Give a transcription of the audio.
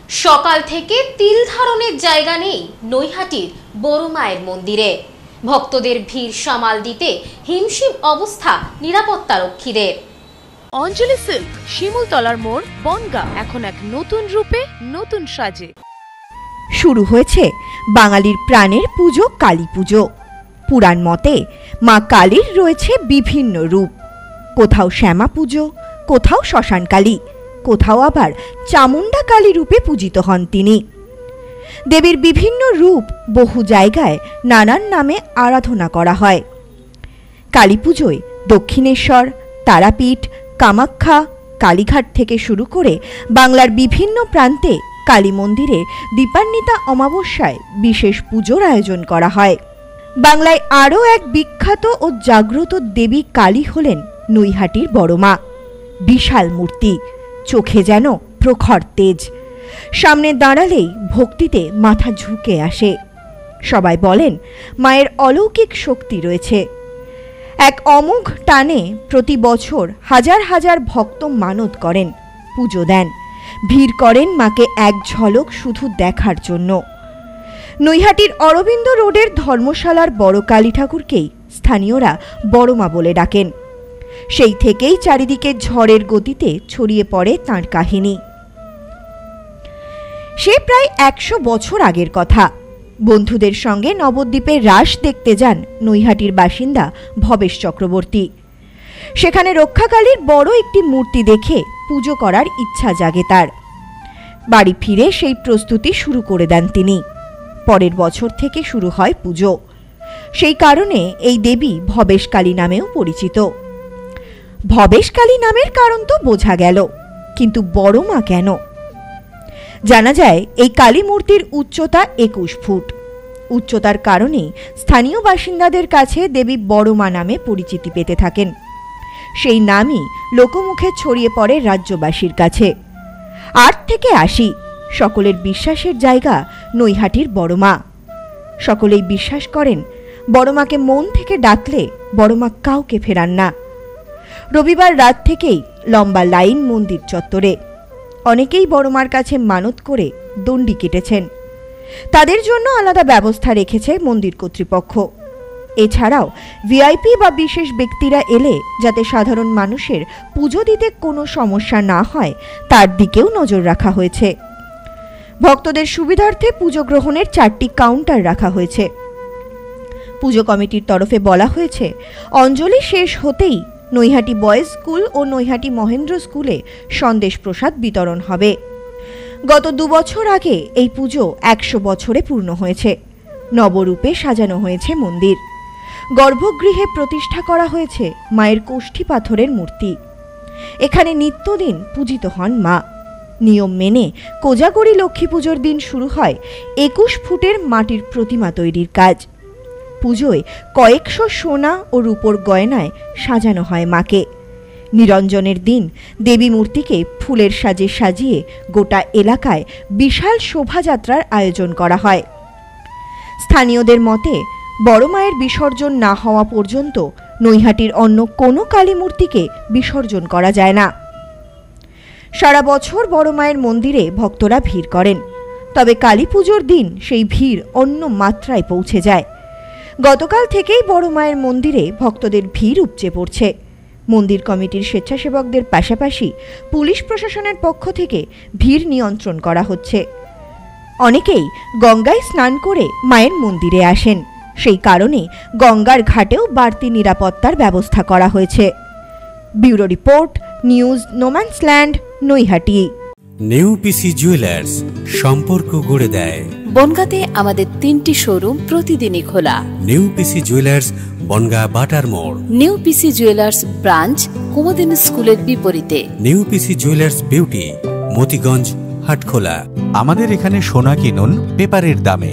সকাল থেকে তিল ধারণের জায়গা নেই নৈহাটির বড় মায়ের মন্দিরে। ভক্তদের ভিড় সামাল দিতে হিমশিম অবস্থা নিরাপত্তারক্ষীদের। অঞ্জলি সিল্ক, শিমুলতলার মোড়, বনগাঁ, এখন এক নতুন রূপে, নতুন সাজে। শুরু হয়েছে বাঙালির প্রাণের পুজো কালী পুজো। পুরাণ মতে মা কালীর রয়েছে বিভিন্ন রূপ, কোথাও শ্যামা পুজো, কোথাও শ্মশান কালী, কোথাও আবার চামুণ্ডা কালী রূপে পূজিত হন তিনি। দেবীর বিভিন্ন রূপ বহু জায়গায় নানান নামে আরাধনা করা হয়। কালী পুজোয় দক্ষিণেশ্বর, তারাপীঠ, কামাখ্যা, কালীঘাট থেকে শুরু করে বাংলার বিভিন্ন প্রান্তে কালী মন্দিরে দীপান্বিতা অমাবস্যায় বিশেষ পুজোর আয়োজন করা হয়। বাংলায় আরও এক বিখ্যাত ও জাগ্রত দেবী কালী হলেন নৈহাটির বড় মা। বিশাল মূর্তি, চোখে যেন প্রখর তেজ, সামনে দাঁড়ালেই ভক্তিতে মাথা ঝুঁকে আসে। সবাই বলেন মায়ের অলৌকিক শক্তি রয়েছে। এক অমোঘ টানে প্রতি বছর হাজার হাজার ভক্ত মানত করেন, পুজো দেন, ভিড় করেন মাকে এক ঝলক শুধু দেখার জন্য। নৈহাটির অরবিন্দ রোডের ধর্মশালার বড় কালী ঠাকুরকেই স্থানীয়রা বড় মা বলে ডাকেন। সেই থেকেই চারিদিকে ঝড়ের গতিতে ছড়িয়ে পড়ে তাঁর কাহিনী। সে প্রায় 100 বছর আগের কথা। বন্ধুদের সঙ্গে নবদ্বীপের রাস দেখতে যান নৈহাটির বাসিন্দা ভবেশ চক্রবর্তী। সেখানে রক্ষাকালীর বড় একটি মূর্তি দেখে পুজো করার ইচ্ছা জাগে তার। বাড়ি ফিরে সেই প্রস্তুতি শুরু করে দেন তিনি। পরের বছর থেকে শুরু হয় পুজো। সেই কারণে এই দেবী ভবেশ কালী নামেও পরিচিত। ভবেশ কালী নামের কারণ তো বোঝা গেল, কিন্তু বড় মা কেন? জানা যায় এই কালী মূর্তির উচ্চতা 21 ফুট। উচ্চতার কারণেই স্থানীয় বাসিন্দাদের কাছে দেবী বড় মা নামে পরিচিতি পেতে থাকেন। সেই নামই লোকমুখে ছড়িয়ে পড়ে রাজ্যবাসীর কাছে। 8 থেকে 80 সকলের বিশ্বাসের জায়গা নৈহাটির বড় মা। সকলেই বিশ্বাস করেন বড় মাকে মন থেকে ডাকলে বড় মা কাউকে ফেরান না। রবিবার রাত থেকেই লম্বা লাইন মন্দির চত্বরে। অনেকেই বড় মার কাছে মানত করে দণ্ডি কেটেছেন। তাদের জন্য আলাদা ব্যবস্থা রেখেছে মন্দির কর্তৃপক্ষ। এছাড়াও ভিআইপি বা বিশেষ ব্যক্তিরা এলে যাতে সাধারণ মানুষের পুজো দিতে কোনো সমস্যা না হয় তার দিকেও নজর রাখা হয়েছে। ভক্তদের সুবিধার্থে পুজো গ্রহণের 4টি কাউন্টার রাখা হয়েছে। পুজো কমিটির তরফে বলা হয়েছে অঞ্জলি শেষ হতেই নৈহাটি বয়েজ স্কুল ও নৈহাটি মহেন্দ্র স্কুলে সন্দেশ প্রসাদ বিতরণ হবে। গত 2 বছর আগে এই পুজো 100 বছরে পূর্ণ হয়েছে। নবরূপে সাজানো হয়েছে মন্দির। গর্ভগৃহে প্রতিষ্ঠা করা হয়েছে মায়ের কোষ্ঠী পাথরের মূর্তি। এখানে নিত্যদিন পূজিত হন মা। নিয়ম মেনে কোজাগরী লক্ষ্মী পুজোর দিন শুরু হয় 21 ফুটের মাটির প্রতিমা তৈরির কাজ। পুজোয় কয়েকশো সোনা ও রূপোর গয়নায় সাজানো হয় মাকে। নিরঞ্জনের দিন দেবী মূর্তিকে ফুলের সাজে সাজিয়ে গোটা এলাকায় বিশাল শোভাযাত্রার আয়োজন করা হয়। স্থানীয়দের মতে বড় মায়ের বিসর্জন না হওয়া পর্যন্ত নৈহাটির অন্য কোনো কালী মূর্তিকে বিসর্জন করা যায় না। সারা বছর বড় মায়ের মন্দিরে ভক্তরা ভিড় করেন, তবে কালী পুজোর দিন সেই ভিড় অন্য মাত্রায় পৌঁছে যায়। গতকাল থেকেই বড় মায়ের মন্দিরে ভক্তদের ভিড় উপচে পড়ছে। মন্দির কমিটির স্বেচ্ছাসেবকদের পাশাপাশি পুলিশ প্রশাসনের পক্ষ থেকে ভিড় নিয়ন্ত্রণ করা হচ্ছে। অনেকেই গঙ্গায় স্নান করে মায়ের মন্দিরে আসেন। সেই কারণে গঙ্গার ঘাটেও বাড়তি নিরাপত্তার ব্যবস্থা করা হয়েছে। Bureau report, news no man's land, Naihati. নেউপিসি জুয়েলার্স, সম্পর্ক গড়ে দেয়। বনগাঁতে আমাদের 3টি শোরুম প্রতিদিনই খোলা। নেউপিসি জুয়েলার্স, বনগাঁ বাটার মোড়। নেউপিসি জুয়েলার্স ব্রাঞ্চ, কুমুদিনী স্কুলের বিপরীতে। নেউপিসি জুয়েলার্স বিউটি, মতিগঞ্জ, হাটখোলা। আমাদের এখানে সোনা কিনুন পেপারের দামে।